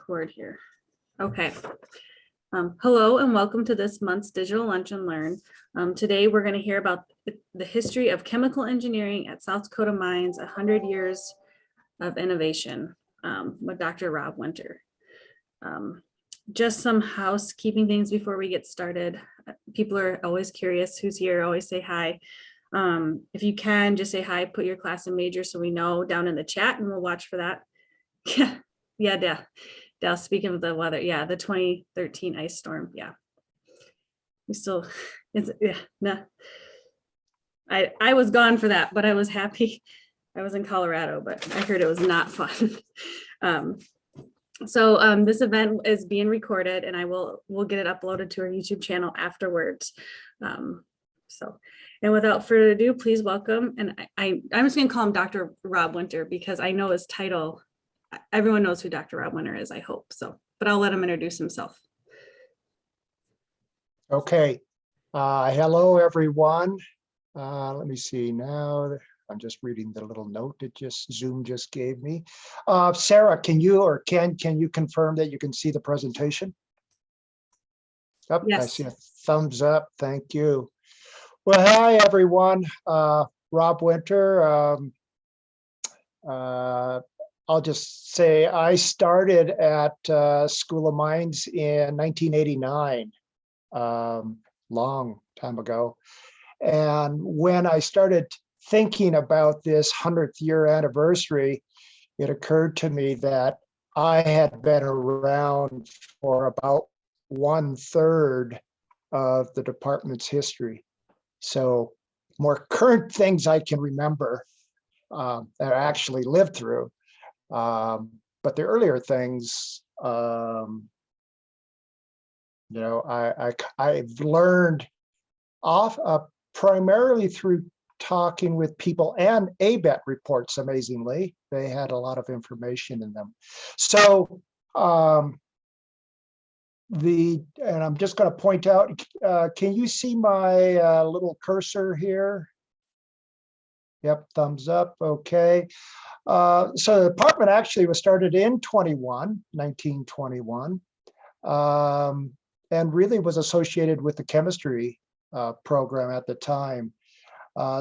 record here. Okay. Hello and welcome to this month's Digital Lunch and Learn. Today we're going to hear about the history of chemical engineering at South Dakota Mines, 100 years of innovation with Dr. Rob Winter. Just some housekeeping things before we get started. People are always curious who's here, always say hi. If you can, just say hi, put your class and major so we know down in the chat and we'll watch for that. Yeah, Dale, speaking of the weather, yeah, the 2013 ice storm, yeah. We still, I was gone for that, but I was happy. I was in Colorado, but I heard it was not fun. This event is being recorded and we'll get it uploaded to our YouTube channel afterwards. And without further ado, please welcome, and I'm just gonna call him Dr. Rob Winter because I know his title. Everyone knows who Dr. Rob Winter is, I hope so, but I'll let him introduce himself. Okay, hello everyone. Let me see now. I'm just reading the little note that Zoom just gave me. Sarah, can you confirm that you can see the presentation? Yep, yes. I see a thumbs up. Thank you. Well, hi everyone. Rob Winter. I'll just say I started at School of Mines in 1989, long time ago. And when I started thinking about this 100th year anniversary, it occurred to me that I had been around for about 1/3 of the department's history. So more current things I can remember that I actually lived through. But the earlier things, I've learned primarily through talking with people and ABET reports. Amazingly, they had a lot of information in them. So, and I'm just going to point out. Can you see my little cursor here? Yep, thumbs up. Okay. So the department actually was started in 1921, and really was associated with the chemistry program at the time.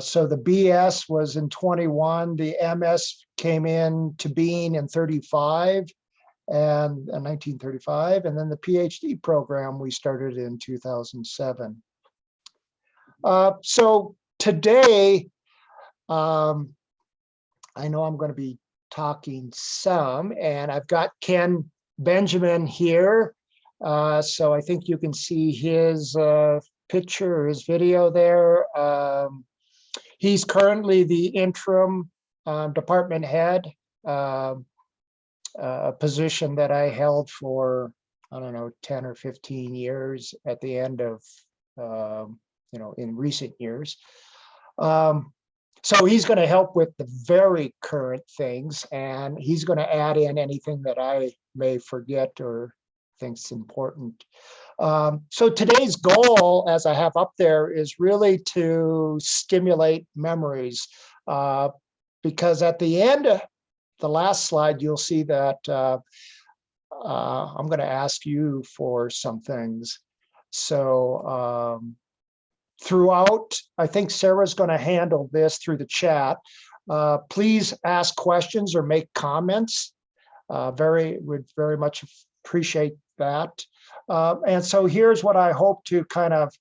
So the BS was in 21, the MS came into being in 35, and 1935, and then the PhD program we started in 2007. So today, I know I'm going to be talking some, and I've got Ken Benjamin here. So I think you can see his picture or his video there. He's currently the interim department head, a position that I held for, I don't know, 10 or 15 years at the end of, in recent years. So he's going to help with the very current things, and he's going to add in anything that I may forget or think's important. So today's goal, as I have up there, is really to stimulate memories, because at the end of the last slide, you'll see that I'm going to ask you for some things. So throughout, I think Sarah's going to handle this through the chat. Please ask questions or make comments. Would very much appreciate that. And so here's what I hope to kind of,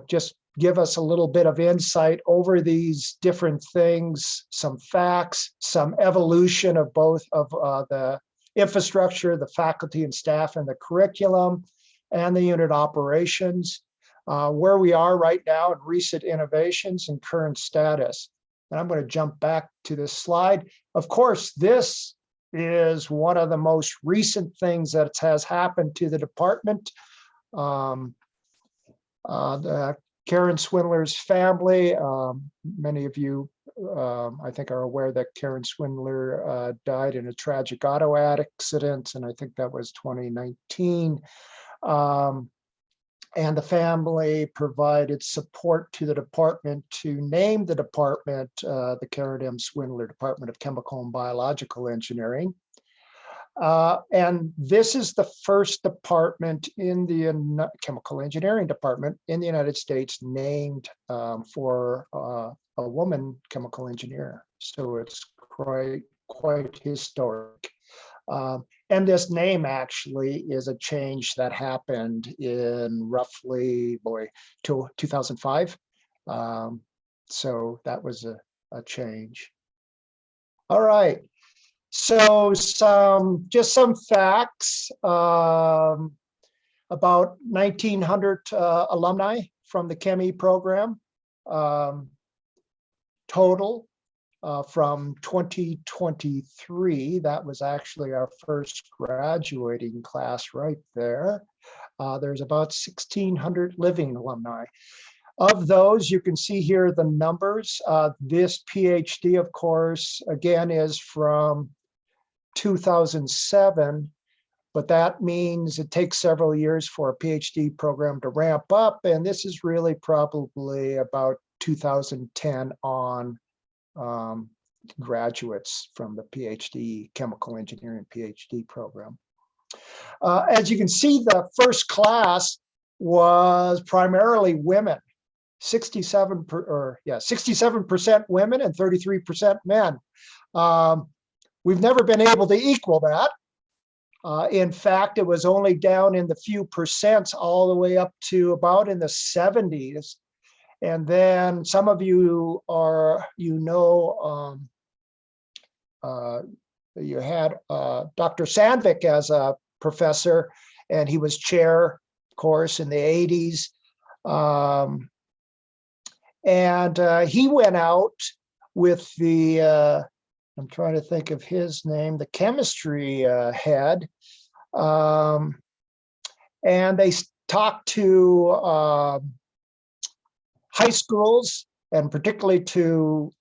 just give us a little bit of insight over these different things, some facts, some evolution of both of the infrastructure, the faculty and staff, and the curriculum, and the unit operations. Where we are right now in recent innovations and current status. And I'm going to jump back to this slide. Of course, this is one of the most recent things that has happened to the department. The Karen Swindler's family, many of you, I think, are aware that Karen Swindler died in a tragic auto accident, and I think that was 2019. And the family provided support to the department to name the department the Karen M. Swindler Department of Chemical and Biological Engineering. And this is the first department in the chemical engineering department in the United States named for a woman chemical engineer. So it's quite historic. And this name actually is a change that happened in roughly, 2005. So that was a change. All right. So just some facts about 1,900 alumni from the ChemE program total from 2023. That was actually our first graduating class right there. There's about 1,600 living alumni. Of those, you can see here the numbers. This PhD, of course, again, is from 2007, but that means it takes several years for a PhD program to ramp up, and this is really probably about 2010 on graduates from the PhD, chemical engineering PhD program. As you can see, the first class was primarily women. 67% women and 33% men. We've never been able to equal that. In fact, it was only down in the few percents all the way up to about in the 70s. And then some of you you had Dr. Sandvik as a professor, and he was chair, of course, in the 80s. And he went out with the, I'm trying to think of his name, the chemistry head. And they talked to high schools, and particularly to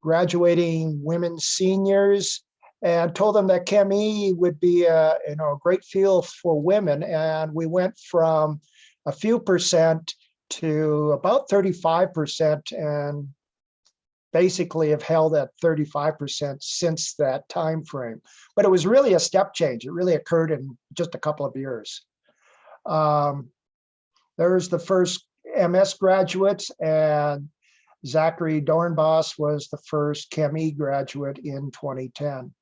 graduating women seniors, and told them that ChemE would be a great field for women. And we went from a few percent to about 35%, and basically have held at 35% since that time frame. But it was really a step change. It really occurred in just a couple of years. There's the first MS graduates, and Zachary Dornbos was the first ChemE graduate in 2010.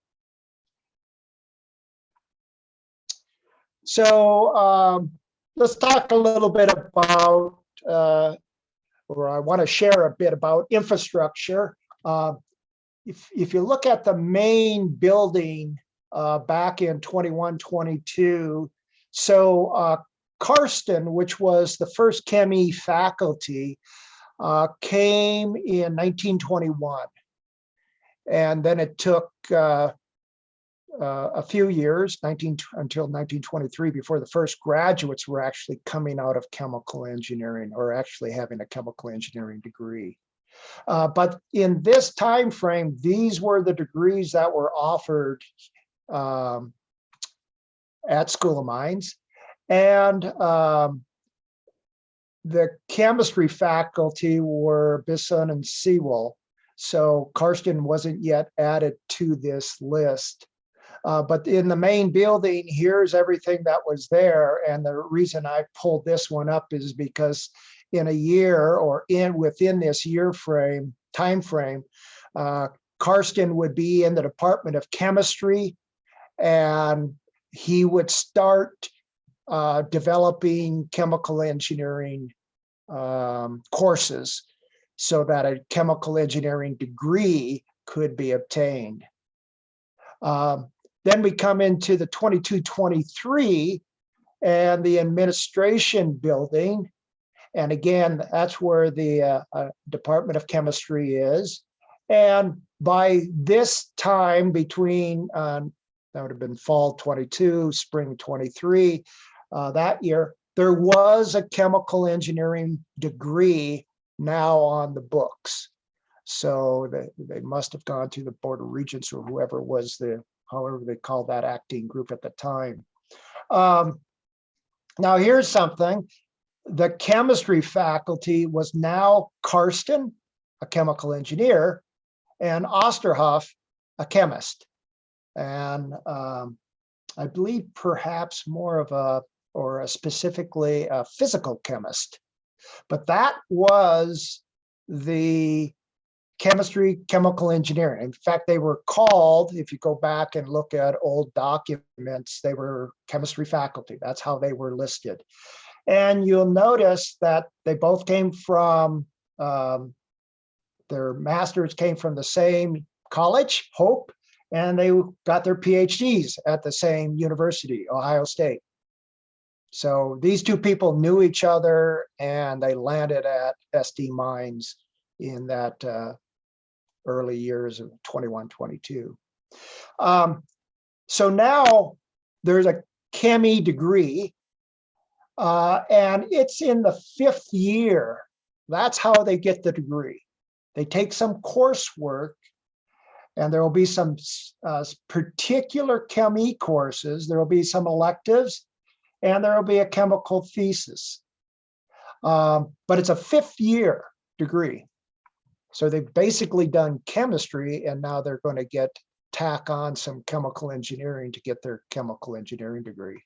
So let's talk a little bit about or I want to share a bit about infrastructure. If you look at the main building back in 21, 22, so Carson, which was the first ChemE faculty, came in 1921. And then it took a few years, until 1923, before the first graduates were actually coming out of chemical engineering, or actually having a chemical engineering degree. But in this time frame, these were the degrees that were offered at School of Mines. And the chemistry faculty were Bisson and Sewell. So Carson wasn't yet added to this list. But in the main building, here's everything that was there. And the reason I pulled this one up is because in a year, or within this time frame, Carson would be in the Department of Chemistry, and he would start developing chemical engineering courses so that a chemical engineering degree could be obtained. Then we come into the 22-23 and the administration building. And again, that's where the Department of Chemistry is. And by this time, between, that would have been fall 22, spring 23, that year, there was a chemical engineering degree now on the books. So they must have gone to the Board of Regents, or whoever was however they called that acting group at the time. Now here's something. The chemistry faculty was now Carson, a chemical engineer, and Osterhoff, a chemist. and I believe perhaps more of specifically a physical chemist. But that was the chemistry, chemical engineering. In fact, they were called, if you go back and look at old documents, they were chemistry faculty. That's how they were listed. And you'll notice that they both came from, their masters came from the same college, Hope, and they got their PhDs at the same university, Ohio State. So these two people knew each other, and they landed at SD Mines in that early years of 21, 22. So now there's a ChemE degree, and it's in the 5th year. That's how they get the degree. They take some coursework, and there will be some particular ChemE courses. There will be some electives, and there will be a chemical thesis. But it's a 5th year degree. So they've basically done chemistry, and now they're going to tack on some chemical engineering to get their chemical engineering degree.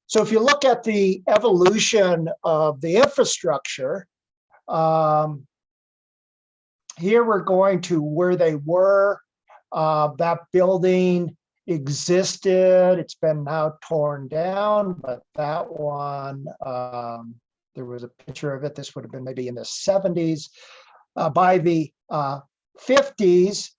So if you look at the evolution of the infrastructure, here we're going to where they were. That building existed. It's been now torn down, but that one, there was a picture of it. This would have been maybe in the 70s. By the 50s,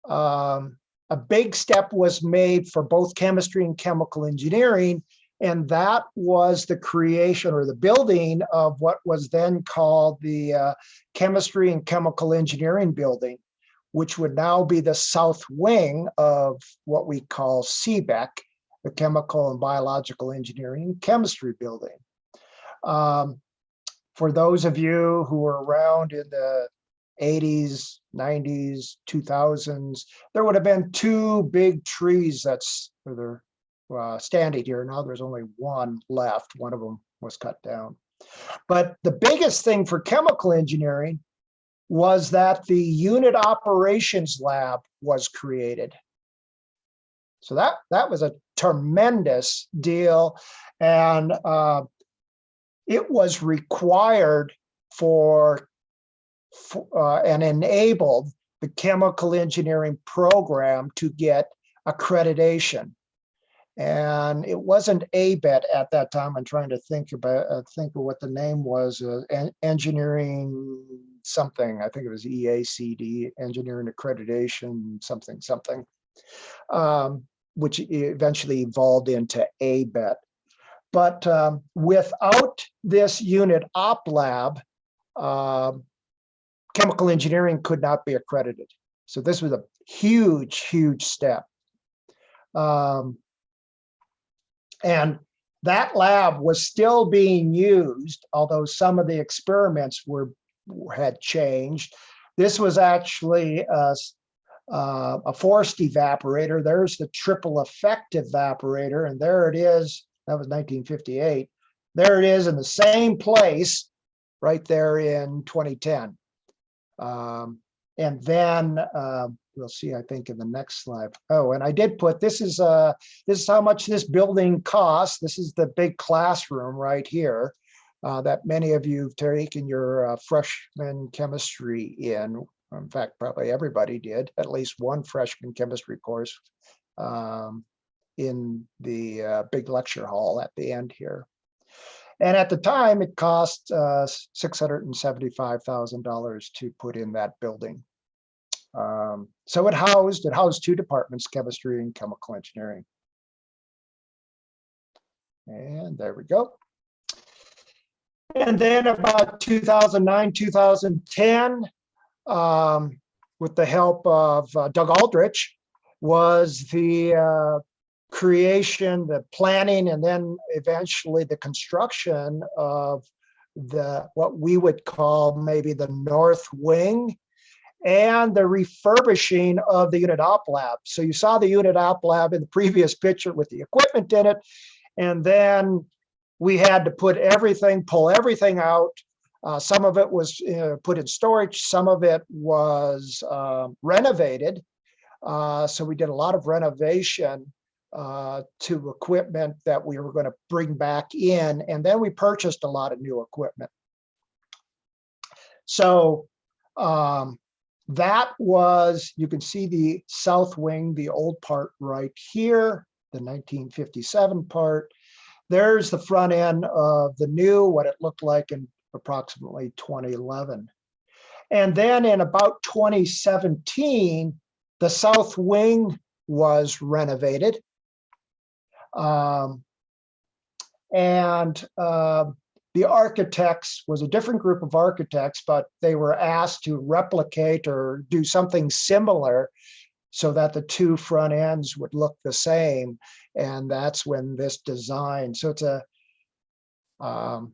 a big step was made for both chemistry and chemical engineering, and that was the creation or the building of what was then called the Chemistry and Chemical Engineering Building, which would now be the south wing of what we call Seebeck, the Chemical and Biological Engineering Chemistry Building. For those of you who were around in the 80s, 90s, 2000s, there would have been 2 big trees that's they're standing here. Now there's only one left. One of them was cut down. But the biggest thing for chemical engineering was that the unit operations lab was created. So that was a tremendous deal. And it was required for and enabled the chemical engineering program to get accreditation. And it wasn't ABET at that time. I'm trying to think of what the name was. Engineering something. I think it was EACD, Engineering Accreditation something, which eventually evolved into ABET. But without this unit op lab, chemical engineering could not be accredited. So this was a huge step. And that lab was still being used, although some of the experiments had changed. This was actually a forced evaporator. There's the triple effect evaporator, and there it is. That was 1958. There it is in the same place right there in 2010. And then we'll see, I think, in the next slide. Oh, and I did put, this is how much this building costs. This is the big classroom right here that many of you have taken your freshman chemistry in. In fact, probably everybody did, at least one freshman chemistry course in the big lecture hall at the end here. And at the time, it cost $675,000 to put in that building. So it housed 2 departments, chemistry and chemical engineering. And there we go. And then about 2009, 2010, with the help of Doug Aldrich, was the creation, the planning, and then eventually the construction of what we would call maybe the north wing, and the refurbishing of the unit op lab. So you saw the unit op lab in the previous picture with the equipment in it, and then we had to pull everything out. Some of it was put in storage, some of it was renovated. So we did a lot of renovation to equipment that we were going to bring back in. And then we purchased a lot of new equipment. So that was, you can see the south wing, the old part right here, the 1957 part. There's the front end of the new, what it looked like in approximately 2011. And then in about 2017, the south wing was renovated. The architects was a different group of architects, but they were asked to replicate or do something similar so that the two front ends would look the same. And that's when this design, so it's a, and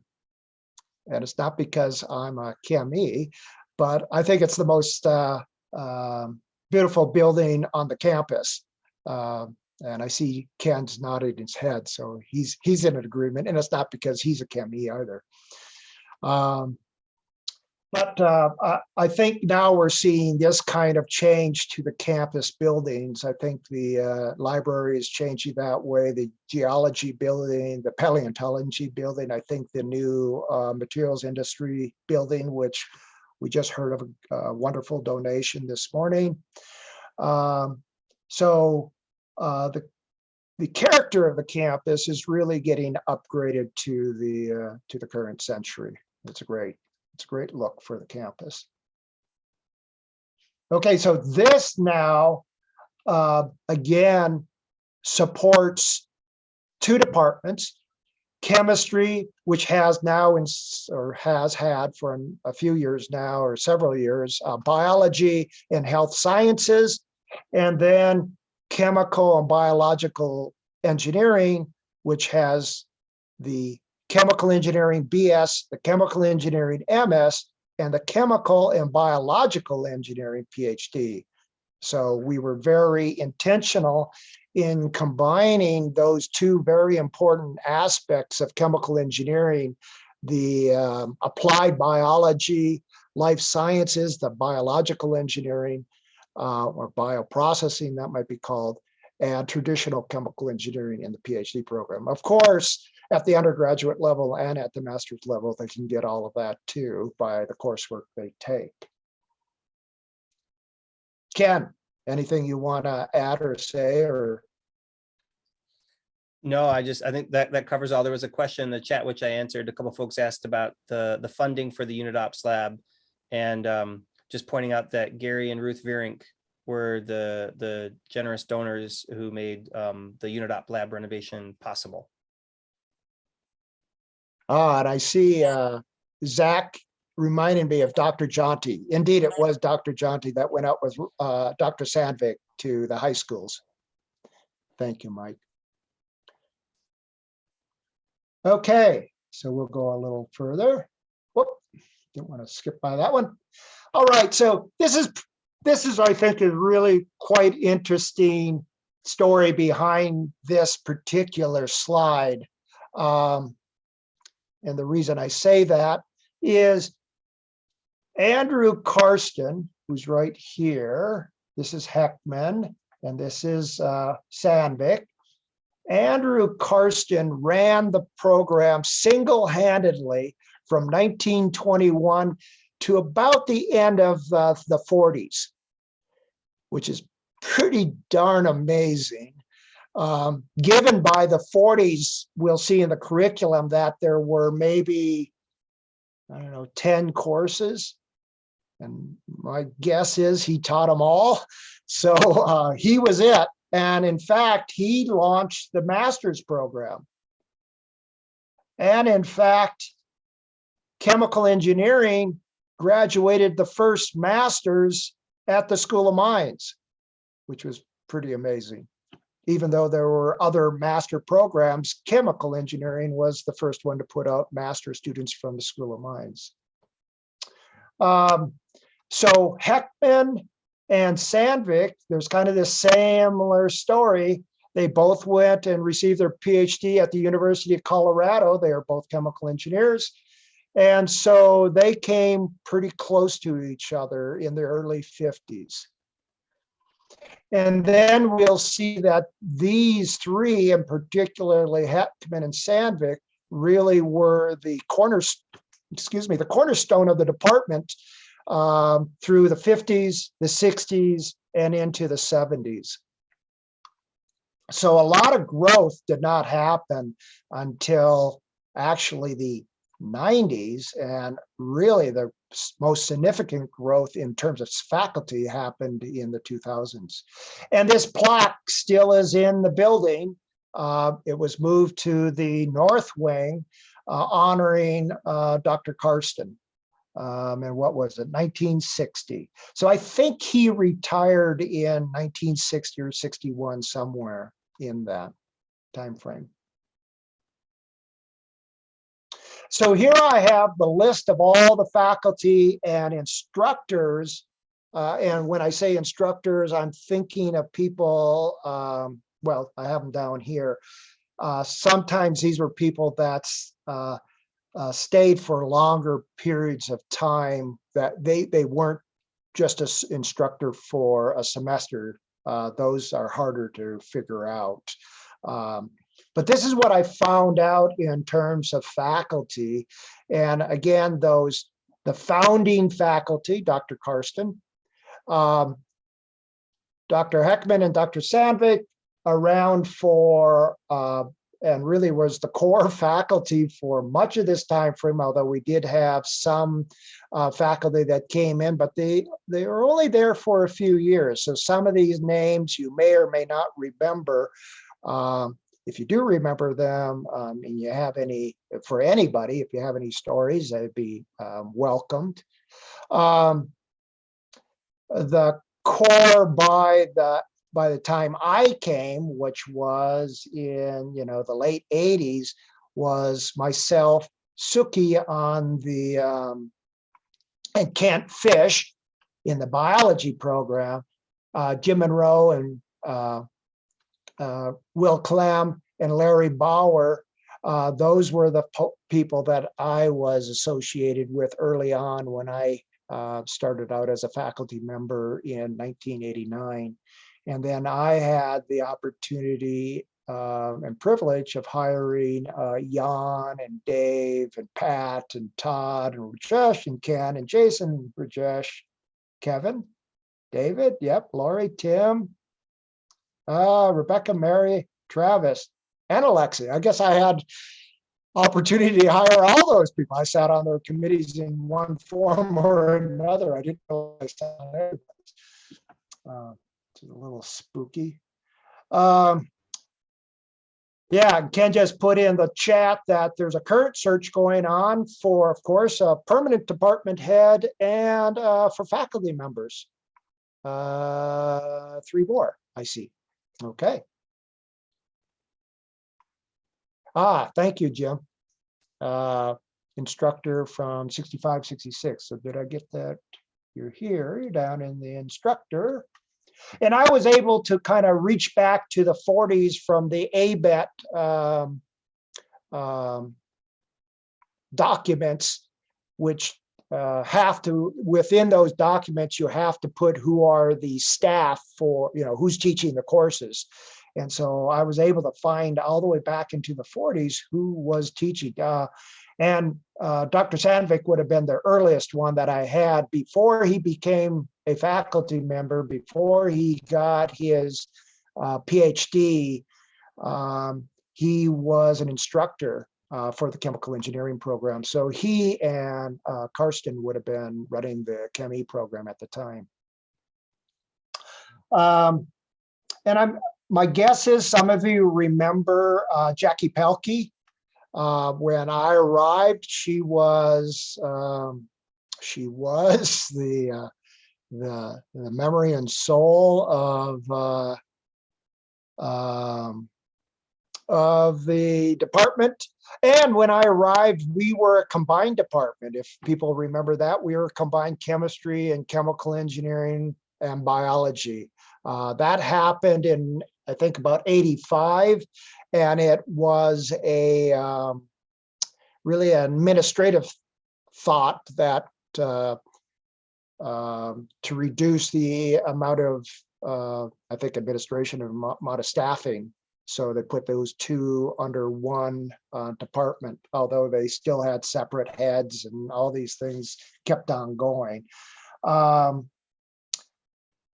it's not because I'm a ChemE, but I think it's the most beautiful building on the campus. And I see Ken's nodding his head, so he's in an agreement, and it's not because he's a ChemE either. I think now we're seeing this kind of change to the campus buildings. I think the library is changing that way, the geology building, the paleontology building, I think the new materials industry building, which we just heard of a wonderful donation this morning. The character of the campus is really getting upgraded to the current century. It's a great look for the campus. Okay, so this now again supports two departments: chemistry, which has now has had for a few years now, or several years, biology and health sciences, and then chemical and biological engineering, which has the chemical engineering BS, the chemical engineering MS, and the chemical and biological engineering PhD. So we were very intentional in combining those two very important aspects of chemical engineering, the applied biology, life sciences, the biological engineering, or bioprocessing, that might be called, and traditional chemical engineering in the PhD program. Of course, at the undergraduate level and at the master's level, they can get all of that too by the coursework they take. Ken, anything you want to add or say? Or no, I think that covers all. There was a question in the chat which I answered. A couple of folks asked about the funding for the UnitOps lab, and just pointing out that Gary and Ruth Vierink were the generous donors who made the UnitOps lab renovation possible. And I see Zach reminding me of Dr. Jonty. Indeed, it was Dr. Jonty that went out with Dr. Sandvik to the high schools. Thank you, Mike. Okay, so we'll go a little further. Whoop, didn't want to skip by that one. All right, so this is I think a really quite interesting story behind this particular slide. And the reason I say that is Andrew Carson, who's right here. This is Heckman, and this is Sandvik. Andrew Carson ran the program single-handedly from 1921 to about the end of the 40s, which is pretty darn amazing. Given by the 40s, we'll see in the curriculum that there were maybe, I don't know, 10 courses. And my guess is he taught them all. So he was it. And in fact, he launched the master's program. And in fact, chemical engineering graduated the first master's at the School of Mines, which was pretty amazing. Even though there were other master programs, chemical engineering was the first one to put out master students from the School of Mines. So Heckman and Sandvik, there's kind of this similar story. They both went and received their PhD at the University of Colorado. They are both chemical engineers. And so they came pretty close to each other in the early 50s. And then we'll see that these three, and particularly Heckman and Sandvik, really were the the cornerstone of the department through the 50s, the 60s, and into the 70s. So a lot of growth did not happen until actually the 90s, and really the most significant growth in terms of faculty happened in the 2000s. And this plaque still is in the building. It was moved to the north wing, honoring Dr. Carson. And what was it, 1960. So I think he retired in 1960 or 61, somewhere in that time frame. So here I have the list of all the faculty and instructors. And when I say instructors, I'm thinking of people, well, I have them down here. Sometimes these were people that stayed for longer periods of time, that they weren't just an instructor for a semester. Those are harder to figure out. But this is what I found out in terms of faculty. And again, the founding faculty, Dr. Carson, Dr. Heckman and Dr. Sandvik, around for, and really was the core faculty for much of this time frame, although we did have some faculty that came in, but they were only there for a few years. So some of these names you may or may not remember. If you do remember them, and you have any, for anybody, if you have any stories, they'd be welcomed. The core by the time I came, which was in the late 80s, was myself, Suki on the and Kent Fish in the biology program, Jim Monroe and Will Clem and Larry Bauer. Those were the people that I was associated with early on when I started out as a faculty member in 1989. And then I had the opportunity and privilege of hiring Jan and Dave and Pat and Todd and Rajesh and Ken and Jason, Rajesh, Kevin, David, yep, Lori, Tim, Rebecca, Mary, Travis, and Alexi. I guess I had opportunity to hire all those people. I sat on their committees in one form or another. I didn't know I sat on everybody's. It's a little spooky. Yeah, Ken just put in the chat that there's a current search going on for, of course, a permanent department head and for faculty members. 3 more, I see. Okay. Thank you, Jim. Instructor from 65, 66. So did I get that? You're here, you're down in the instructor. And I was able to kind of reach back to the 40s from the ABET documents, which have to, within those documents, you have to put who are the staff for, who's teaching the courses. And so I was able to find all the way back into the 40s who was teaching. And Dr. Sandvik would have been the earliest one that I had before he became a faculty member, before he got his PhD. He was an instructor for the chemical engineering program. So he and Carson would have been running the ChemE program at the time. And my guess is some of you remember Jackie Pelkey. When I arrived, she was the memory and soul of the department. And when I arrived, we were a combined department. If people remember that, we were combined chemistry and chemical engineering and biology. That happened in, I think, about 85. And it was a really an administrative thought that to reduce the amount of I think, administration and amount of staffing. So they put those two under one department, although they still had separate heads and all these things kept on going.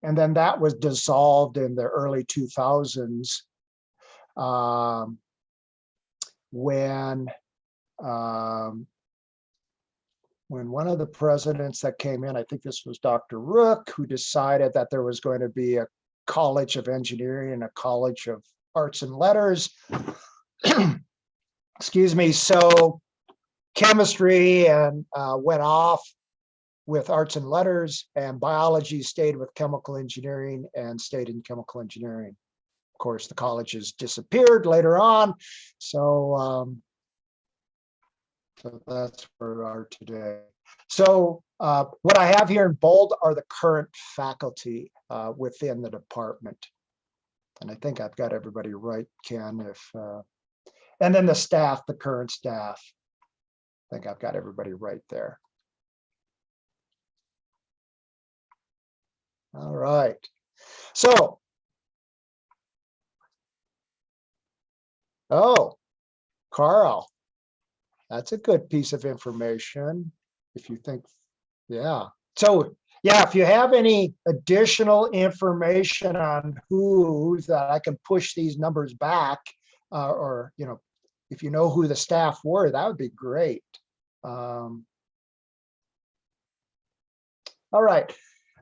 And then that was dissolved in the early 2000s when one of the presidents that came in, I think this was Dr. Rook, who decided that there was going to be a College of Engineering and a College of Arts and Letters. Excuse me. So chemistry and went off with arts and letters, and biology stayed with chemical engineering and stayed in chemical engineering. Of course, the colleges disappeared later on. So, so that's where we are today. So what I have here in bold are the current faculty within the department. And I think I've got everybody right, Ken, and then the staff, the current staff. I think I've got everybody right there. All right. So, oh, Carl, that's a good piece of information. If you think, yeah. So, yeah, if you have any additional information on who that I can push these numbers back, or, you know, if you know who the staff were, that would be great. All right.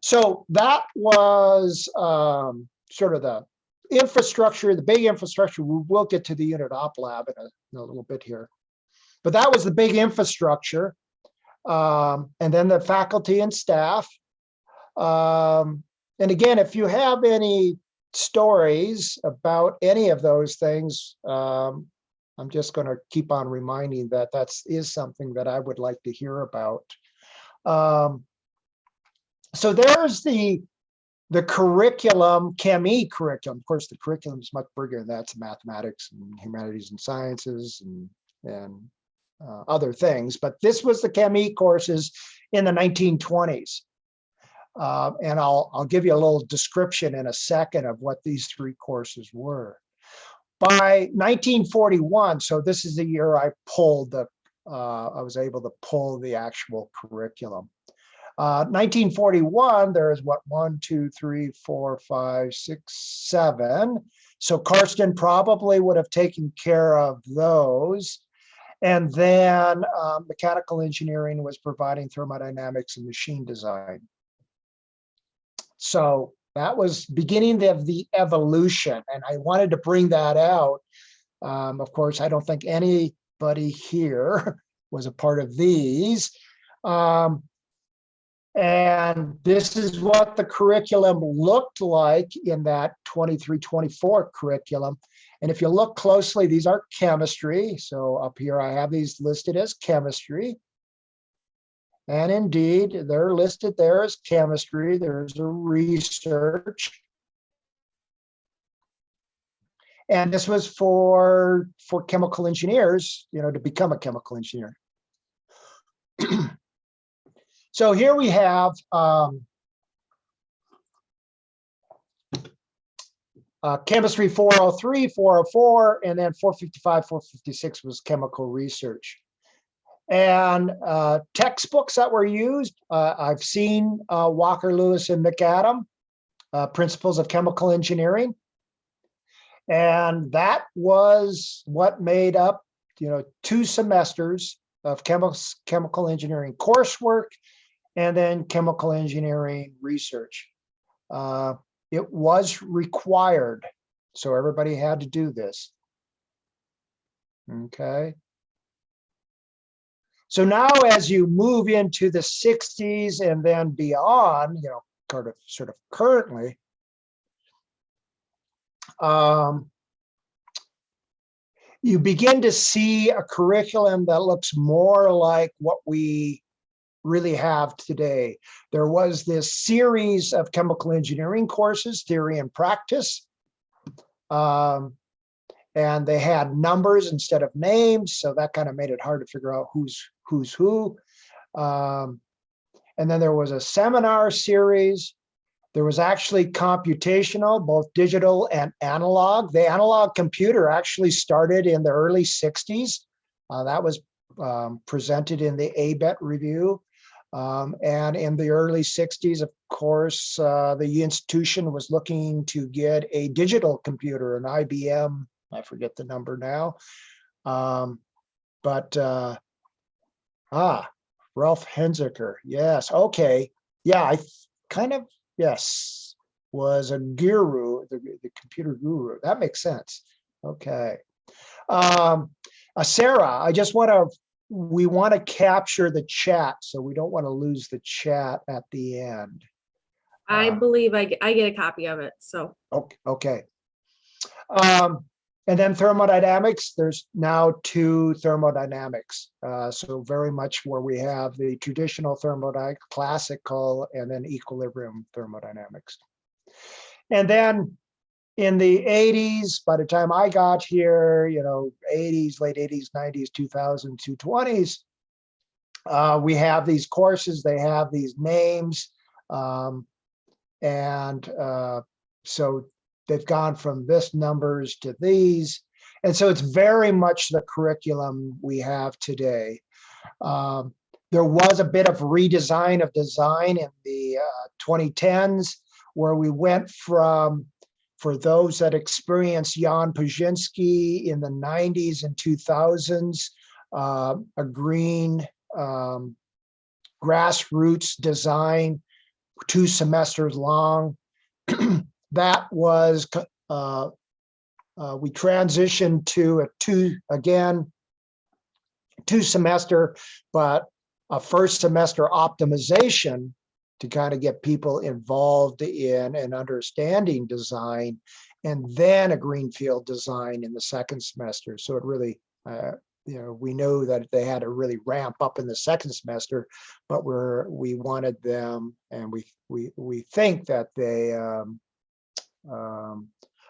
So that was sort of the infrastructure, the big infrastructure. We will get to the unit op lab in a little bit here. But that was the big infrastructure. And then the faculty and staff. And again, if you have any stories about any of those things, I'm just going to keep on reminding that is something that I would like to hear about. So there's the curriculum, ChemE curriculum. Of course, the curriculum is much bigger than that. It's mathematics and humanities and sciences and other things. But this was the ChemE courses in the 1920s. And I'll give you a little description in a second of what these three courses were. By 1941, so this is the year I was able to pull the actual curriculum. 1941, there is what, 1, 2, 3, 4, 5, 6, 7. So Carson probably would have taken care of those. And then mechanical engineering was providing thermodynamics and machine design. So that was beginning of the evolution. And I wanted to bring that out. Of course, I don't think anybody here was a part of these. And this is what the curriculum looked like in that 23-24 curriculum. And if you look closely, these are chemistry. So up here, I have these listed as chemistry. And indeed, they're listed there as chemistry. There's a research. And this was for chemical engineers, you know, to become a chemical engineer. So here we have chemistry 403, 404, and then 455, 456 was chemical research. And textbooks that were used, I've seen Walker, Lewis, and McAdam, Principles of Chemical Engineering. And that was what made up, you know, 2 semesters of chemical engineering coursework and then chemical engineering research. It was required, so everybody had to do this. Okay. So now as you move into the 60s and then beyond, you know, sort of currently, you begin to see a curriculum that looks more like what we really have today. There was this series of chemical engineering courses, theory and practice. And they had numbers instead of names, so that kind of made it hard to figure out who's who. And then there was a seminar series, There was actually computational, both digital and analog. The analog computer actually started in the early 60s. That was presented in the ABET review. And in the early 60s, of course, the institution was looking to get a digital computer, an IBM, I forget the number now. Ralph Henziker, yes, okay. Yeah, yes, was a guru, the computer guru. That makes sense. Okay. Sarah, we want to capture the chat, so we don't want to lose the chat at the end. I believe I get a copy of it, so. Okay. And then thermodynamics, there's now 2 thermodynamics. So very much where we have the traditional thermodynamics, classical, and then equilibrium thermodynamics. And then in the 80s, by the time I got here, 80s, late 80s, 90s, 2000s, 220s, we have these courses, they have these names. So they've gone from this numbers to these. And so it's very much the curriculum we have today. There was a bit of redesign of design in the 2010s, where we went from, for those that experienced Jan Pajinski in the 90s and 2000s, a green grassroots design, 2 semesters long. That was, we transitioned to a 2 semester, but a first semester optimization to kind of get people involved in and understanding design, and then a greenfield design in the second semester. So it really, we know that they had to really ramp up in the second semester, but we wanted them, and we think that they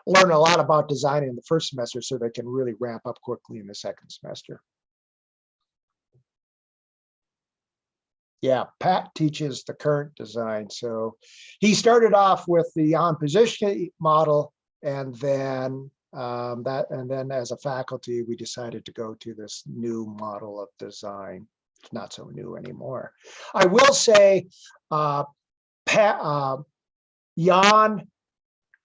learn a lot about design in the first semester so they can really ramp up quickly in the second semester. Yeah, Pat teaches the current design. So he started off with the Jan Pajinski model, and then as a faculty, we decided to go to this new model of design. It's not so new anymore. I will say, Jan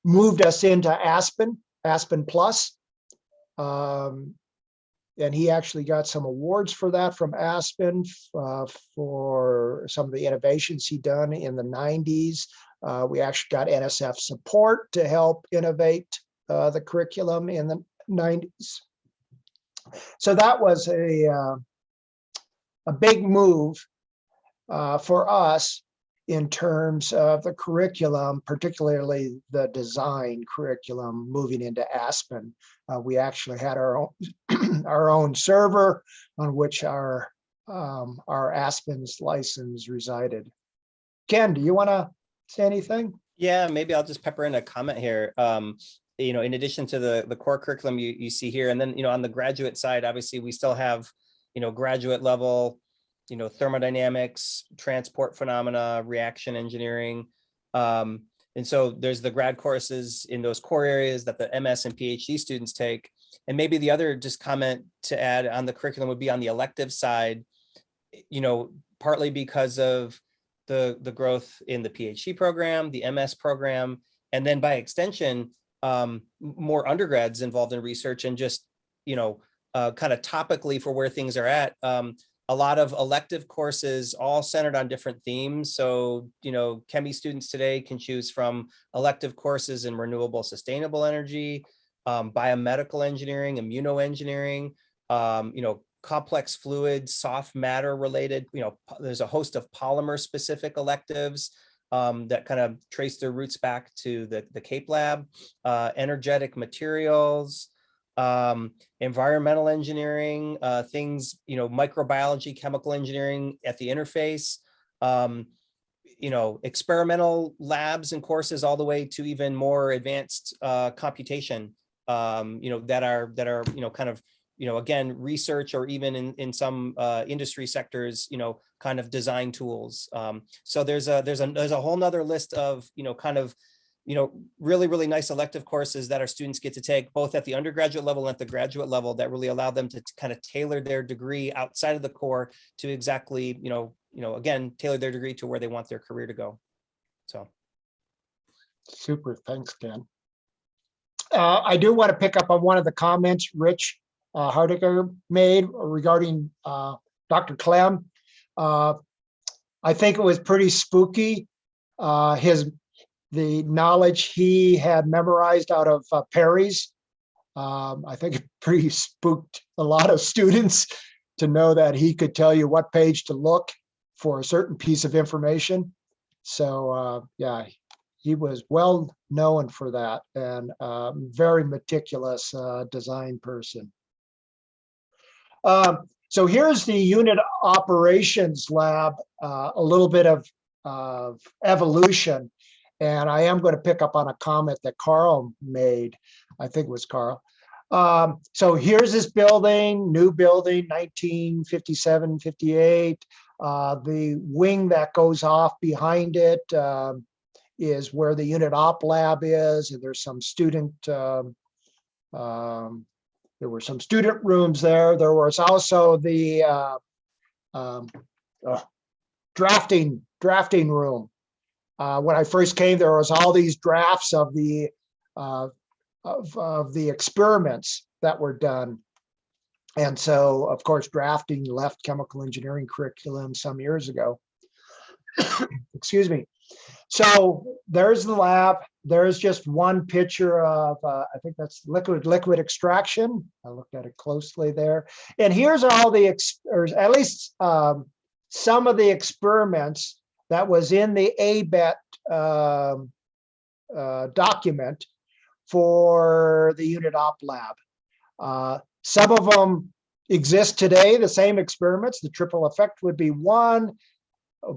moved us into Aspen Plus. And he actually got some awards for that from Aspen for some of the innovations he'd done in the 90s. We actually got NSF support to help innovate the curriculum in the 90s. So that was a big move for us in terms of the curriculum, particularly the design curriculum, moving into Aspen. We actually had our own server on which our Aspen's license resided. Ken, do you want to say anything? Yeah, maybe I'll just pepper in a comment here. In addition to the core curriculum you see here, and then on the graduate side, obviously we still have graduate level, thermodynamics, transport phenomena, reaction engineering. And so there's the grad courses in those core areas that the MS and PhD students take. And maybe the other just comment to add on the curriculum would be on the elective side, partly because of the growth in the PhD program, the MS program, and then by extension, more undergrads involved in research, and just, kind of topically for where things are at. A lot of elective courses all centered on different themes. So, ChemE students today can choose from elective courses in renewable sustainable energy, biomedical engineering, immunoengineering, complex fluids, soft matter related, there's a host of polymer specific electives that kind of trace their roots back to the CAPE lab, energetic materials, environmental engineering, things, microbiology, chemical engineering at the interface, experimental labs and courses all the way to even more advanced computation, that are kind of again, research, or even in some industry sectors, kind of design tools. So there's a whole nother list of, kind of, really, really nice elective courses that our students get to take both at the undergraduate level and at the graduate level that really allow them to kind of tailor their degree outside of the core to exactly, again, tailor their degree to where they want their career to go. So. Super, thanks, Ken. I do want to pick up on one of the comments Rich Hardiger made regarding Dr. Clem. I think it was pretty spooky. The knowledge he had memorized out of Perry's. I think it pretty spooked a lot of students to know that he could tell you what page to look for a certain piece of information. So yeah, he was well known for that, and very meticulous design person. So here's the unit operations lab, a little bit of evolution. And I am going to pick up on a comment that Carl made. I think it was Carl. So here's this building, new building, 1957, 58. The wing that goes off behind it is where the unit op lab is. And there's some student, there were some student rooms there. There was also the drafting room. When I first came, there was all these drafts of the experiments that were done. And so, of course, drafting left chemical engineering curriculum some years ago. Excuse me. So there's the lab. There's just one picture of, I think that's liquid extraction. I looked at it closely there. And here's all the, or at least some of the experiments that was in the ABET document for the unit op lab. Some of them exist today, the same experiments. The triple effect would be one.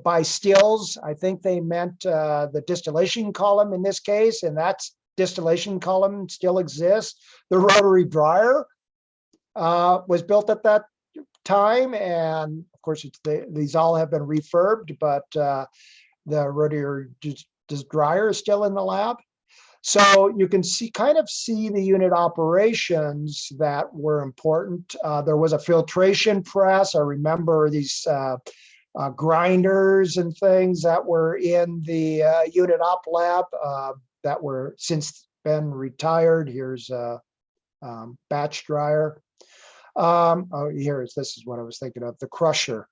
By Stills, I think they meant the distillation column in this case, and that distillation column still exists. The rotary dryer was built at that time, and of course these all have been refurbed, but the rotary dryer is still in the lab. So you can kind of see the unit operations that were important. There was a filtration press. I remember these grinders and things that were in the unit op lab that were since been retired. Here's a batch dryer. Oh, this is what I was thinking of, the crusher.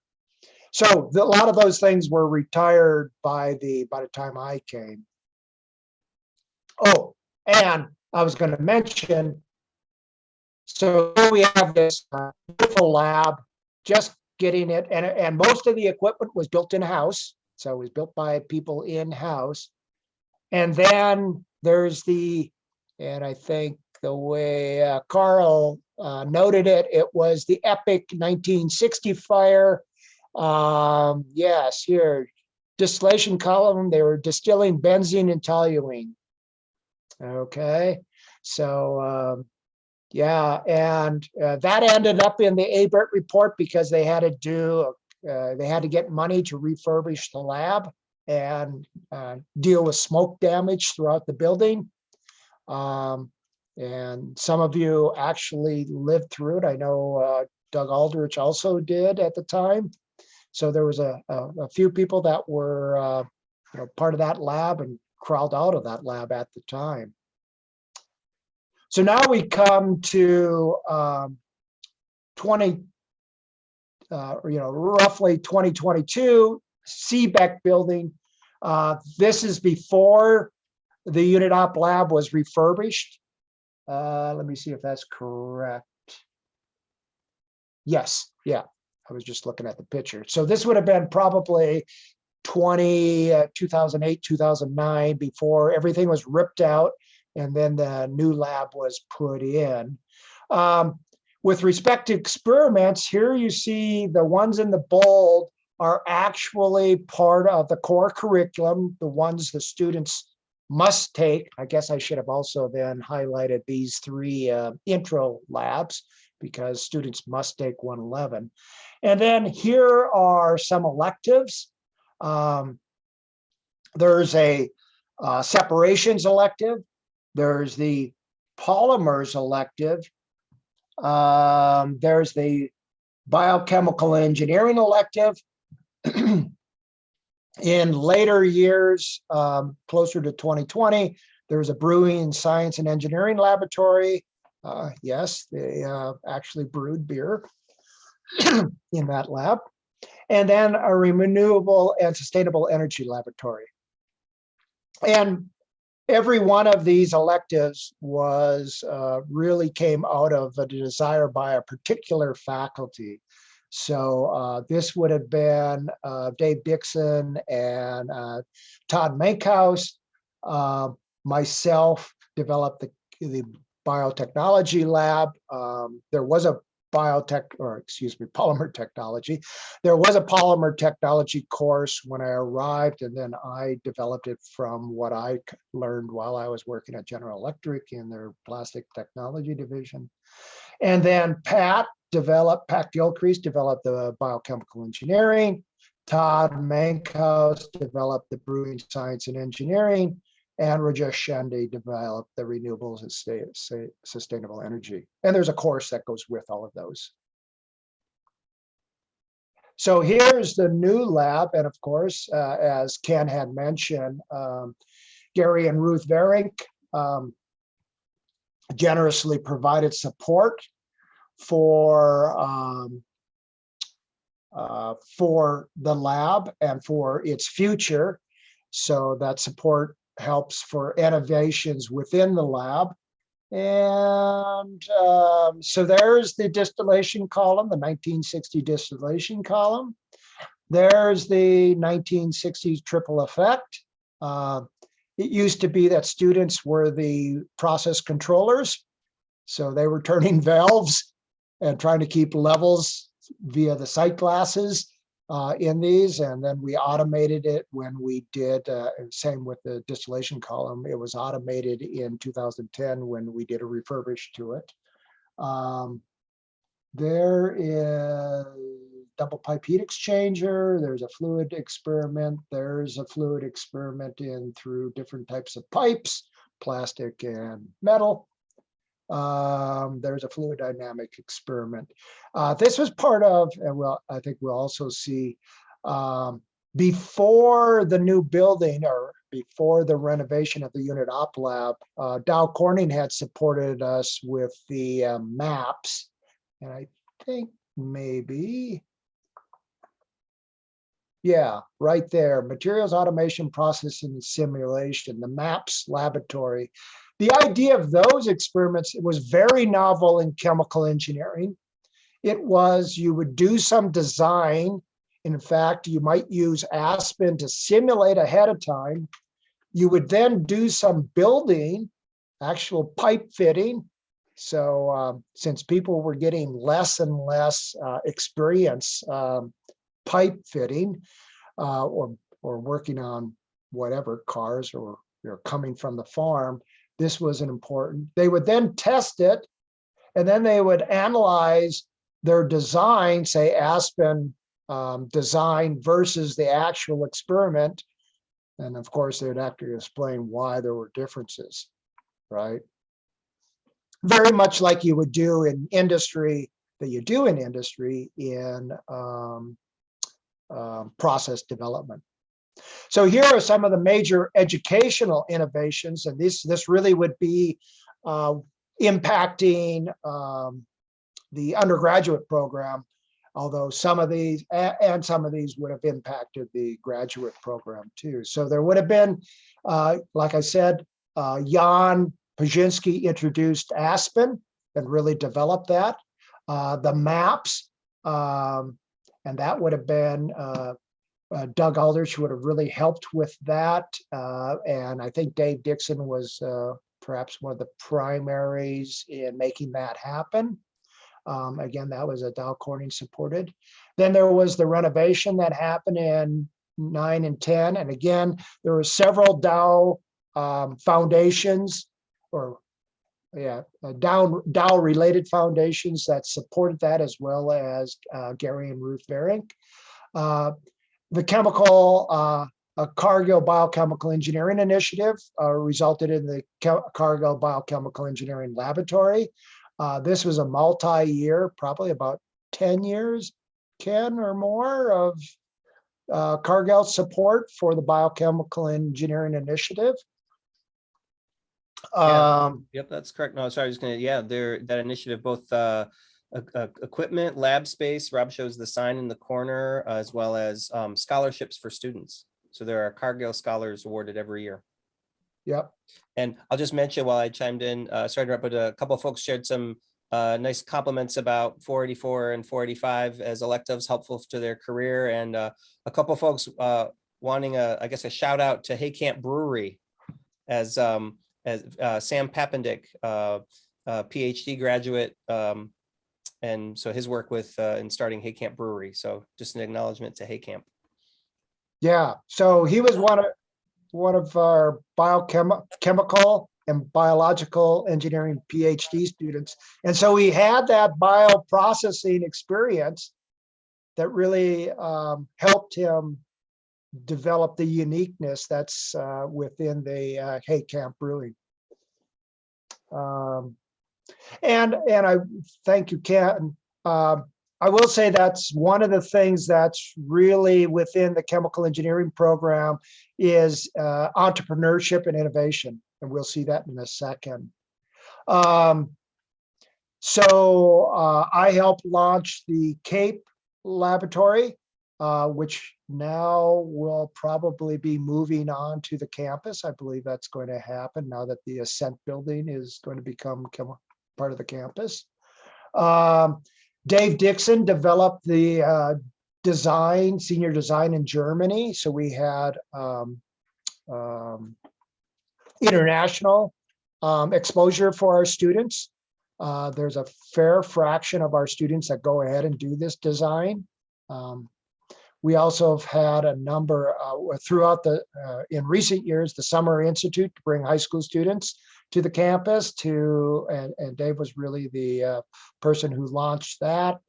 So a lot of those things were retired by the time I came. Oh, and I was going to mention, so we have this beautiful lab, just getting it, and most of the equipment was built in-house. So it was built by people in-house. And then there's and I think the way Carl noted it, it was the epic 1960 fire. Yes, here, distillation column, they were distilling benzene and toluene. Okay, so yeah, and that ended up in the ABET report because they had to get money to refurbish the lab and deal with smoke damage throughout the building. And some of you actually lived through it. I know Doug Aldrich also did at the time. So there was a few people that were part of that lab and crawled out of that lab at the time. So now we come to roughly 2022, Seebeck Building. This is before the unit op lab was refurbished. Let me see if that's correct. Yes, yeah, I was just looking at the picture. So this would have been probably 2008, 2009, before everything was ripped out and then the new lab was put in. With respect to experiments, here you see the ones in the bold are actually part of the core curriculum, the ones the students must take. I guess I should have also then highlighted these three intro labs, because students must take 111. And then here are some electives. There's a separations elective. There's the polymers elective. There's the biochemical engineering elective. In later years, closer to 2020, there was a brewing science and engineering laboratory. Yes, they actually brewed beer in that lab. And then a renewable and sustainable energy laboratory. And every one of these electives was really came out of a desire by a particular faculty. So this would have been Dave Dixon and Todd Mankhouse. Myself developed the biotechnology lab. There was a polymer technology. There was a polymer technology course when I arrived, and then I developed it from what I learned while I was working at General Electric in their plastic technology division. And then Pat Gilcrease developed the biochemical engineering. Todd Mankhouse developed the brewing science and engineering. And Rajesh Shande developed the renewables and sustainable energy. And there's a course that goes with all of those. So here's the new lab. And of course, as Ken had mentioned, Gary and Ruth Verink generously provided support for the lab and for its future. So that support helps for innovations within the lab. And so there's the distillation column, the 1960 distillation column. There's the 1960s triple effect. It used to be that students were the process controllers. So they were turning valves and trying to keep levels via the sight glasses in these. And then we automated it when we did, same with the distillation column. It was automated in 2010 when we did a refurbish to it. There is double pipe heat exchanger. There's a fluid experiment. There's a fluid experiment in through different types of pipes, plastic and metal. There's a fluid dynamic experiment. This was part of, and I think we'll also see, before the new building or before the renovation of the unit op lab, Dow Corning had supported us with the maps. And I think maybe, yeah, right there, materials automation, processing, and simulation, the MAPS laboratory. The idea of those experiments, it was very novel in chemical engineering. It was, you would do some design. In fact, you might use Aspen to simulate ahead of time. You would then do some building, actual pipe fitting. So since people were getting less and less experience pipe fitting or working on whatever, cars or coming from the farm, this was an important. They would then test it, and then they would analyze their design, say Aspen design versus the actual experiment. And of course, they would have to explain why there were differences, right? Very much like you would do in industry, that you do in industry in process development. So here are some of the major educational innovations, and this really would be impacting the undergraduate program, although some of these would have impacted the graduate program too. So there would have been, like I said, Jan Pajinski introduced Aspen and really developed that. The MAPS, and that would have been Doug Aldrich would have really helped with that. And I think Dave Dixon was perhaps one of the primaries in making that happen. Again, that was a Dow Corning supported. Then there was the renovation that happened in 9 and 10. And again, there were several Dow foundations or Dow related foundations that supported that, as well as Gary and Ruth Verink. The Cargill Biochemical Engineering Initiative resulted in the Cargill Biochemical Engineering Laboratory. This was a multi-year, probably about 10 years, Ken, or more, of Cargill support for the Biochemical Engineering Initiative. Yep, that's correct. No, sorry, I was that initiative, both equipment, lab space, Rob shows the sign in the corner, as well as scholarships for students. So there are Cargill Scholars awarded every year. Yep. And I'll just mention while I chimed in, sorry to interrupt, but a couple of folks shared some nice compliments about 484 and 485 as electives helpful to their career. And a couple of folks wanting I guess a shout out to Hay Camp Brewery as Sam Papendick, PhD graduate. And so his work with in starting Hay Camp Brewery. So just an acknowledgement to Hay Camp. Yeah, so he was one of our biochemical and biological engineering PhD students. And so he had that bioprocessing experience that really helped him develop the uniqueness that's within the Hay Camp Brewing. And I thank you, Ken. I will say that's one of the things that's really within the chemical engineering program is entrepreneurship and innovation. And we'll see that in a second. So I helped launch the CAPE laboratory, which now will probably be moving on to the campus. I believe that's going to happen now that the Ascent building is going to become part of the campus. Dave Dixon developed the senior design in Germany. So we had international exposure for our students. There's a fair fraction of our students that go ahead and do this design. We also have had a number throughout in recent years, the Summer Institute to bring high school students to the campus and Dave was really the person who launched that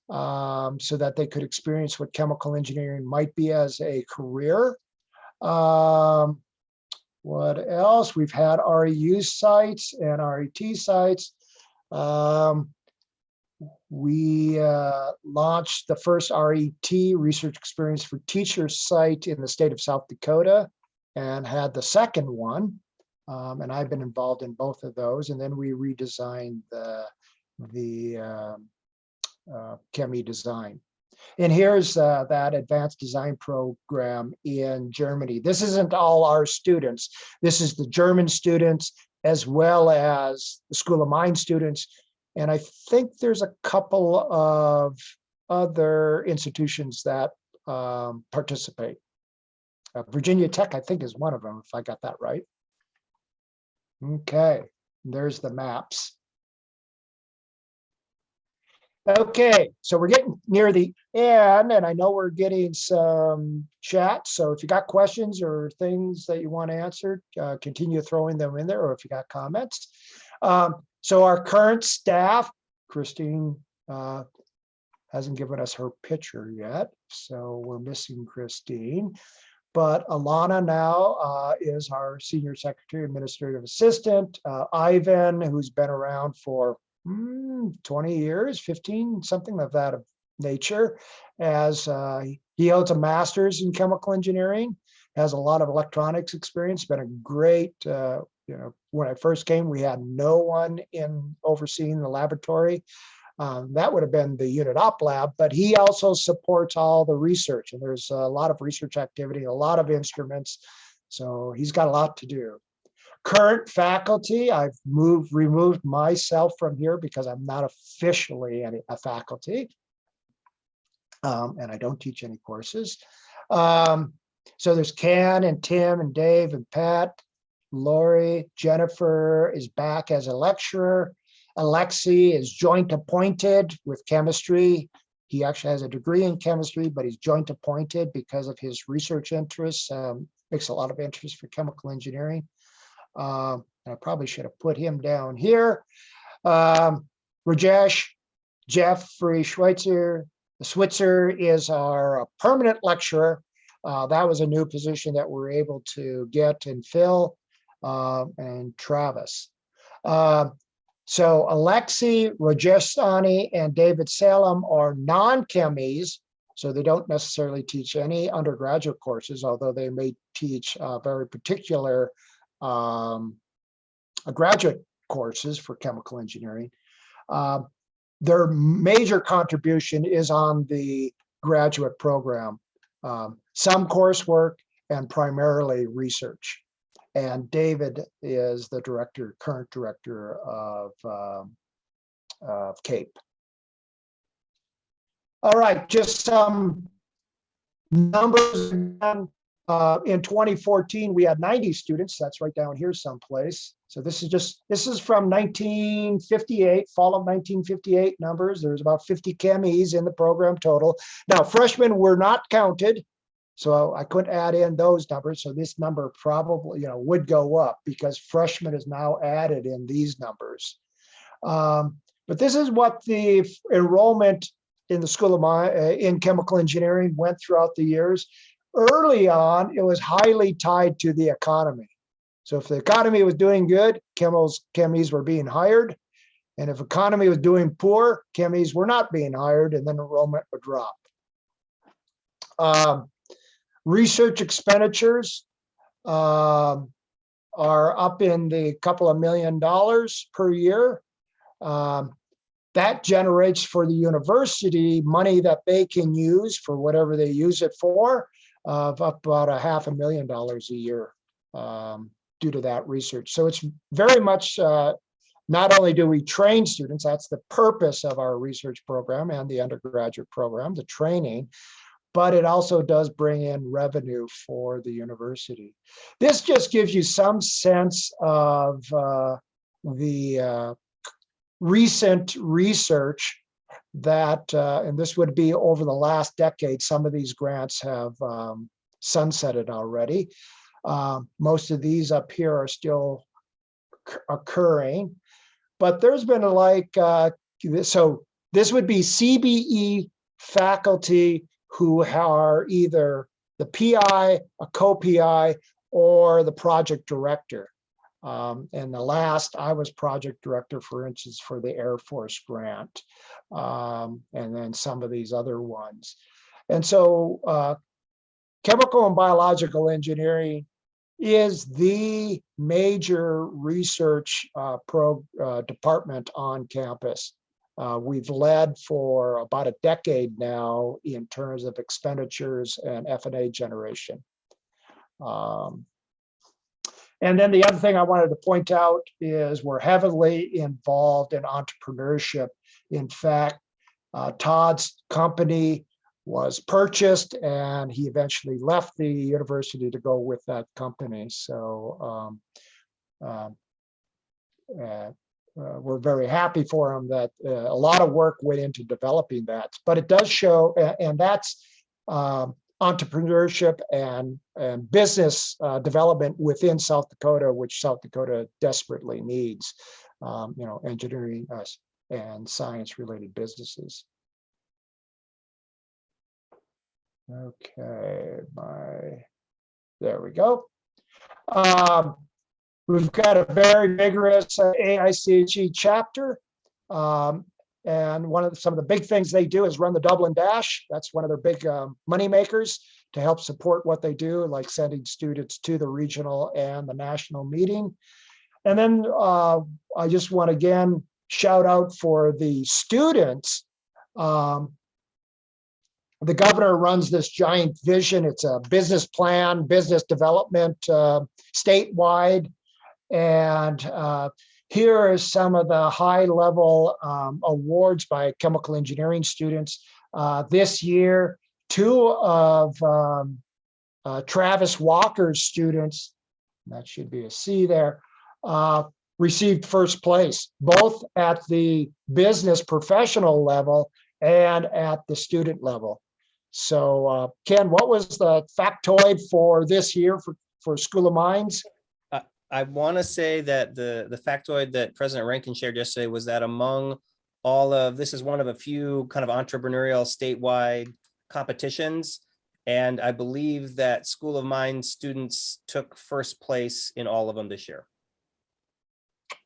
so that they could experience what chemical engineering might be as a career. What else? We've had REU sites and RET sites. We launched the first RET, Research Experience for Teachers site in the state of South Dakota and had the second one. And I've been involved in both of those. And then we redesigned the ChemE design. And here's that advanced design program in Germany. This isn't all our students. This is the German students as well as the School of Mines students. And I think there's a couple of other institutions that participate. Virginia Tech, I think, is one of them, if I got that right. Okay, there's the maps. Okay, so we're getting near the end, and I know we're getting some chat. So if you got questions or things that you want answered, continue throwing them in there, or if you got comments. So our current staff, Christine hasn't given us her picture yet, so we're missing Christine. But Alana now is our Senior Secretary, Administrative Assistant. Ivan, who's been around for 20 years, 15, something of that nature, as he holds a master's in chemical engineering, has a lot of electronics experience, been a great, when I first came, we had no one overseeing the laboratory. That would have been the unit op lab, but he also supports all the research, and there's a lot of research activity, a lot of instruments. So he's got a lot to do. Current faculty, I've removed myself from here because I'm not officially a faculty. And I don't teach any courses. So there's Ken and Tim and Dave and Pat. Lori, Jennifer is back as a lecturer. Alexi is joint appointed with chemistry. He actually has a degree in chemistry, but he's joint appointed because of his research interests. Makes a lot of interest for chemical engineering. And I probably should have put him down here. Rajesh Jeffrey Switzer is our permanent lecturer. That was a new position that we're able to get and fill, and Travis. So Alexi Rajestani and David Salem are non-chemies, so they don't necessarily teach any undergraduate courses, although they may teach very particular graduate courses for chemical engineering. Their major contribution is on the graduate program, some coursework and primarily research. And David is the current director of CAPE. All right, just some numbers. In 2014, we had 90 students. That's right down here someplace. So this is from 1958, fall of 1958 numbers. There's about 50 chemies in the program total. Now, freshmen were not counted, so I couldn't add in those numbers. So this number probably, would go up because freshmen is now added in these numbers. But this is what the enrollment in the School of in chemical engineering went throughout the years. Early on, it was highly tied to the economy. So if the economy was doing good, chemies were being hired. And if economy was doing poor, chemies were not being hired, and then enrollment would drop. Research expenditures are up in the couple of $1 million per year. That generates for the university money that they can use for whatever they use it for, of up about $500,000 a year due to that research. So it's very much, not only do we train students, that's the purpose of our research program and the undergraduate program, the training, but it also does bring in revenue for the university. This just gives you some sense of the recent research that, and this would be over the last decade, some of these grants have sunsetted already. Most of these up here are still occurring, but there's been so this would be CBE faculty who are either the PI, a co-PI, or the project director. And the last, I was project director, for instance, for the Air Force grant, and then some of these other ones. And so chemical and biological engineering is the major research department on campus. We've led for about a decade now in terms of expenditures and F&A generation. And then the other thing I wanted to point out is we're heavily involved in entrepreneurship. In fact, Todd's company was purchased and he eventually left the university to go with that company. So we're very happy for him that a lot of work went into developing that. But it does show, and that's entrepreneurship and business development within South Dakota, which South Dakota desperately needs, engineering and science related businesses. Okay, there we go. We've got a very vigorous AICHE chapter. And some of the big things they do is run the Dublin Dash. That's one of their big money makers to help support what they do, like sending students to the regional and the national meeting. And then I just want to again shout out for the students. The governor runs this giant vision. It's a business plan, business development statewide. And here are some of the high-level awards by chemical engineering students. This year, 2 of Travis Walker's students, that should be a C there, received first place, both at the business professional level and at the student level. So Ken, what was the factoid for this year for School of Mines? I want to say that the factoid that President Rankin shared yesterday was that among all of, this is one of a few kind of entrepreneurial statewide competitions. And I believe that School of Mines students took first place in all of them this year.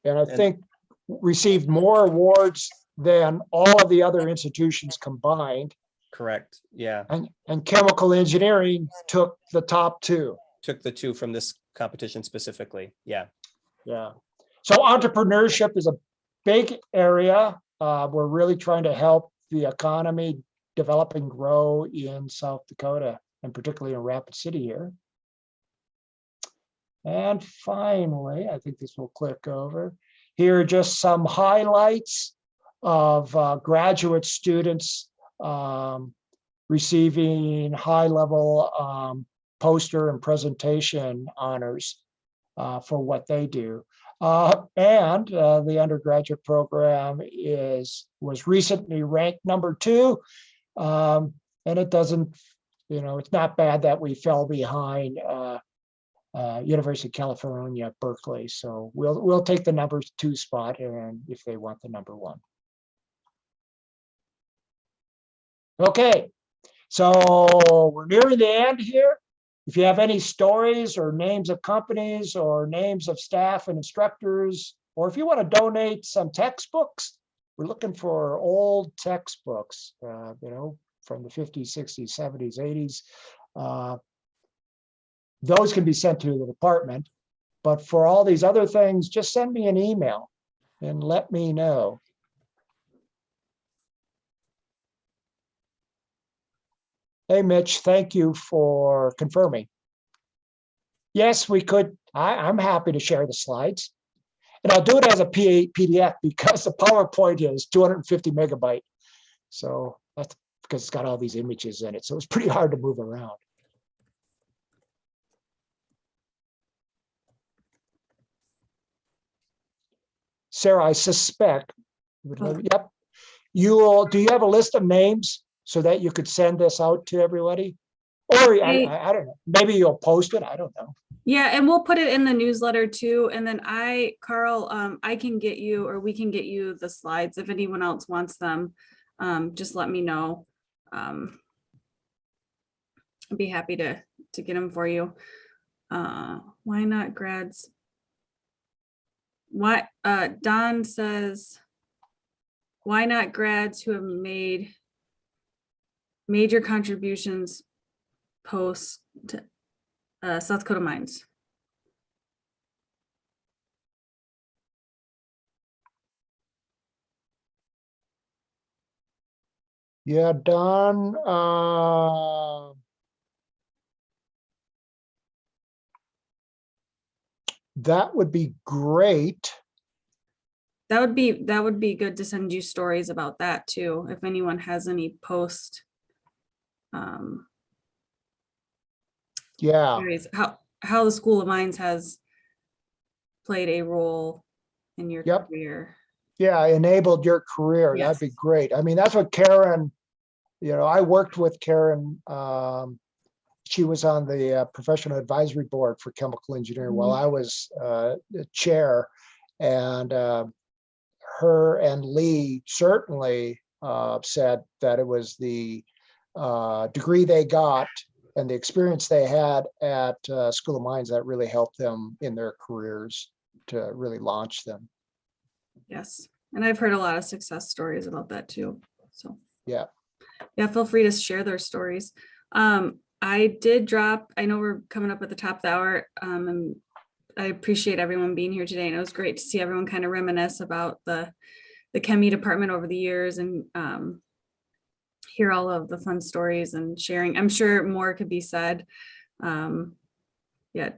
And I think received more awards than all of the other institutions combined. Correct. Yeah. And chemical engineering took the top two. Took the two from this competition specifically. Yeah. Yeah. So entrepreneurship is a big area. We're really trying to help the economy develop and grow in South Dakota, and particularly in Rapid City here. And finally, I think this will click over. Here are just some highlights of graduate students receiving high-level poster and presentation honors for what they do. And the undergraduate program was recently ranked #2. And it doesn't, it's not bad that we fell behind University of California, Berkeley. So we'll take the #2 spot, and if they want the #1. Okay, so we're nearing the end here. If you have any stories or names of companies or names of staff and instructors, or if you want to donate some textbooks, we're looking for old textbooks, from the 50s, 60s, 70s, 80s. Those can be sent to the department. But for all these other things, just send me an email and let me know. Hey, Mitch, thank you for confirming. Yes, we could. I'm happy to share the slides. And I'll do it as a PDF because the PowerPoint is 250 megabyte. So that's because it's got all these images in it. So it's pretty hard to move around. Sarah, I suspect, yep. Do you have a list of names so that you could send this out to everybody? Or I don't know, maybe you'll post it, I don't know. Yeah, and we'll put it in the newsletter too. And then Carl, I can get you, or we can get you the slides if anyone else wants them. Just let me know. I'd be happy to get them for you. Why not grads? Why Don says, why not grads who have made major contributions post South Dakota Mines? Yeah, Don. That would be great. That would be good to send you stories about that too, if anyone has any post. Yeah. Stories, how the School of Mines has played a role in your career. Yeah, enabled your career. Yes. That'd be great. I mean, that's what Karen, I worked with Karen. She was on the professional advisory board for chemical engineering while I was the chair, and her and Lee certainly said that it was the degree they got and the experience they had at School of Mines that really helped them in their careers to really launch them. Yes, and I've heard a lot of success stories about that too. So yeah, feel free to share their stories. I did drop, I know we're coming up at the top of the hour, and I appreciate everyone being here today, and it was great to see everyone kind of reminisce about the ChemE department over the years, and hear all of the fun stories and sharing. I'm sure more could be said. Yeah,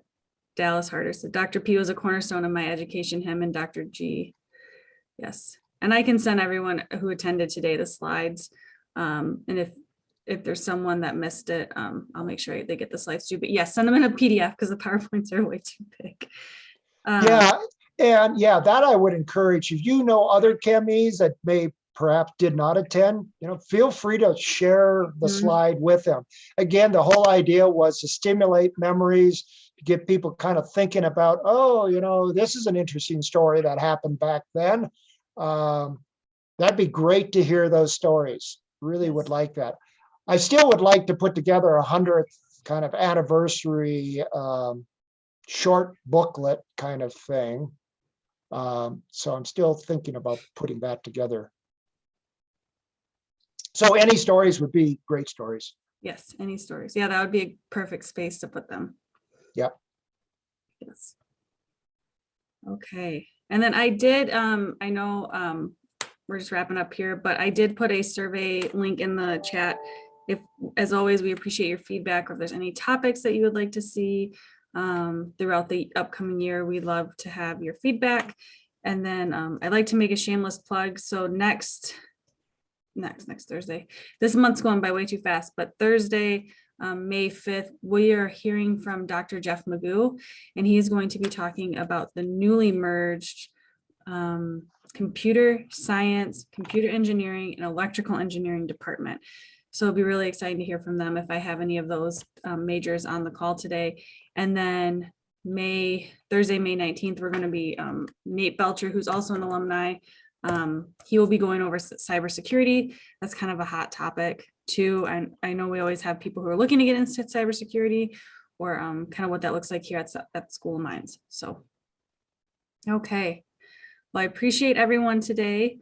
Dallas Harder said, Dr. P was a cornerstone of my education, him and Dr. G. Yes, and I can send everyone who attended today the slides. And if there's someone that missed it, I'll make sure they get the slides too. But yes, send them in a PDF because the PowerPoints are way too big. Yeah, and yeah, that I would encourage. If you know other ChemEs that may perhaps did not attend, feel free to share the slide with them. Again, the whole idea was to stimulate memories. get people kind of thinking about, oh, this is an interesting story that happened back then. That'd be great to hear those stories. Really would like that. I still would like to put together a 100th kind of anniversary short booklet kind of thing. So I'm still thinking about putting that together. So any stories would be great stories. Yes, any stories. Yeah, that would be a perfect space to put them. Yep. Yes. Okay. And then I did, I know we're just wrapping up here, but I did put a survey link in the chat. If, as always, we appreciate your feedback, or if there's any topics that you would like to see throughout the upcoming year, we'd love to have your feedback. And then I'd like to make a shameless plug. So next Thursday, this month's going by way too fast, but Thursday, May 5th, we are hearing from Dr. Jeff Magoo, and he is going to be talking about the newly merged computer science, computer engineering, and electrical engineering department. So it'll be really exciting to hear from them if I have any of those majors on the call today. And then Thursday, May 19th, we're going to be Nate Belcher, who's also an alumni. He will be going over cybersecurity. That's kind of a hot topic too. And I know we always have people who are looking to get into cybersecurity, or kind of what that looks like here at School of Mines. So, okay. Well, I appreciate everyone today.